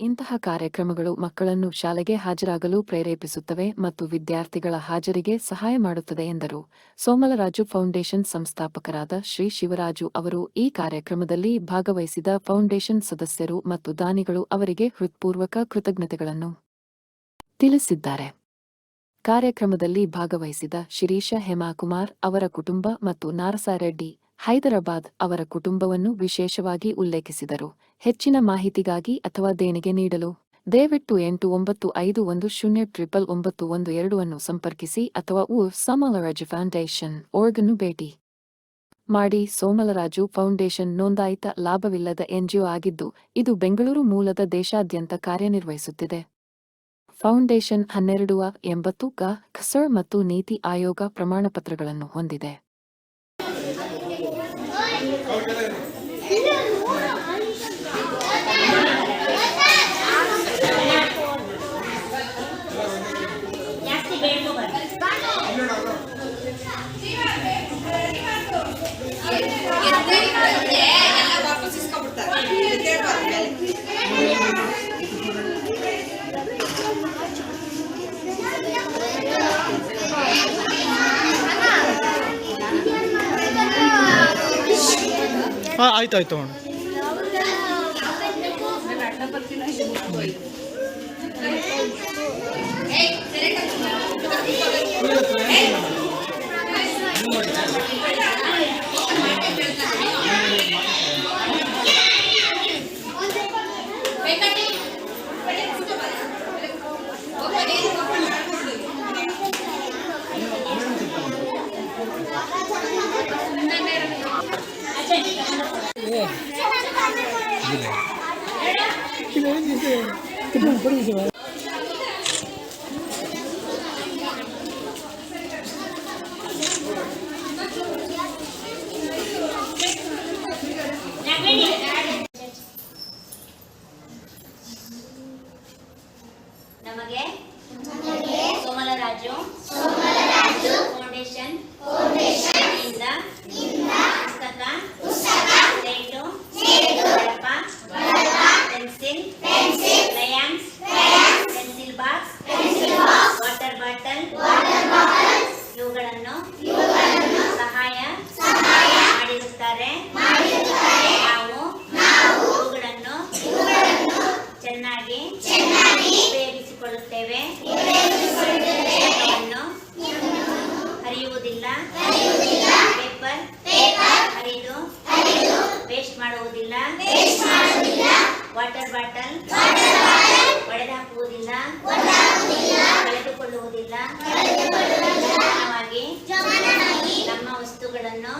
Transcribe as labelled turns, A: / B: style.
A: ಇಂತಹ ಕಾರ್ಯಕ್ರಮಗಳು ಮಕ್ಕಳನ್ನು ಶಾಲೆಗೆ ಹಾಜರಾಗಲು ಪ್ರೇರೇಪಿಸುತ್ತವೆ ಮತ್ತು ವಿದ್ಯಾರ್ಥಿಗಳ ಹಾಜರಿಗೆ ಸಹಾಯ ಮಾಡುತ್ತದೆ ಎಂದರು. ಸೋಮಲರಾಜು ಫೌಂಡೇಶನ್ ಸಂಸ್ಥಾಪಕರಾದ ಶ್ರೀ ಶಿವರಾಜು ಅವರು ಈ ಕಾರ್ಯಕ್ರಮದಲ್ಲಿ ಭಾಗವಹಿಸಿದ ಫೌಂಡೇಶನ್ ಸದಸ್ಯರು ಮತ್ತು ದಾನಿಗಳು ಅವರಿಗೆ ಹೃತ್ಪೂರ್ವಕ ಕೃತಜ್ಞತೆಗಳನ್ನು ತಿಳಿಸಿದ್ದಾರೆ. ಕಾರ್ಯಕ್ರಮದಲ್ಲಿ ಭಾಗವಹಿಸಿದ ಶಿರೀಷ ಹೇಮಾಕುಮಾರ್ ಅವರ ಕುಟುಂಬ ಮತ್ತು ನಾರಸಾರೆಡ್ಡಿ ಹೈದರಾಬಾದ್ ಅವರ ಕುಟುಂಬವನ್ನು ವಿಶೇಷವಾಗಿ ಉಲ್ಲೇಖಿಸಿದರು. ಹೆಚ್ಚಿನ ಮಾಹಿತಿಗಾಗಿ ಅಥವಾ ದೇಣಿಗೆ ನೀಡಲು ದಯವಿಟ್ಟು 8951009912 ಅನ್ನು ಸಂಪರ್ಕಿಸಿ ಅಥವಾ ಸೋಮಲರಾಜು ಫೌಂಡೇಶನ್ org ಭೇಟಿ ಮಾಡಿ. ಸೋಮಲರಾಜು ಫೌಂಡೇಶನ್ ನೋಂದಾಯಿತ ಲಾಭವಿಲ್ಲದ ಎನ್ಜಿಒ ಆಗಿದ್ದು, ಇದು ಬೆಂಗಳೂರು ಮೂಲದ ದೇಶಾದ್ಯಂತ ಕಾರ್ಯನಿರ್ವಹಿಸುತ್ತಿದೆ. ಫೌಂಡೇಶನ್ 1280 ಗ ಖಸರ್ ಮತ್ತು ನೀತಿ ಆಯೋಗ ಪ್ರಮಾಣಪತ್ರಗಳನ್ನು ಹೊಂದಿದೆ.
B: ಆಯ್ತು
C: ನಮಗೆ ಸೋಮಲರಾಜು ಫೌಂಡೇಶನ್ ಇಂದ ಪುಸ್ತಕ, slate, pencil, crayons, pencil box, water bottle ಇವುಗಳನ್ನು ಸಹಾಯ ಮಾಡಿರುತ್ತಾರೆ. ನಾವು ಇವುಗಳನ್ನು ಚೆನ್ನಾಗಿ ಉಪಯೋಗಿಸಿಕೊಳ್ಳುತ್ತೇವೆ. ಹರಿಯುವುದಿಲ್ಲ, ಪೇಪರ್ ಹರಿದು ವೇಸ್ಟ್ ಮಾಡುವುದಿಲ್ಲ, ವಾಟರ್ ಬಾಟಲ್ ಒಡೆದುಹಾಕುವುದಿಲ್ಲ, ಕಳೆದುಕೊಳ್ಳುವುದಿಲ್ಲ. ನಮ್ಮ ವಸ್ತುಗಳನ್ನು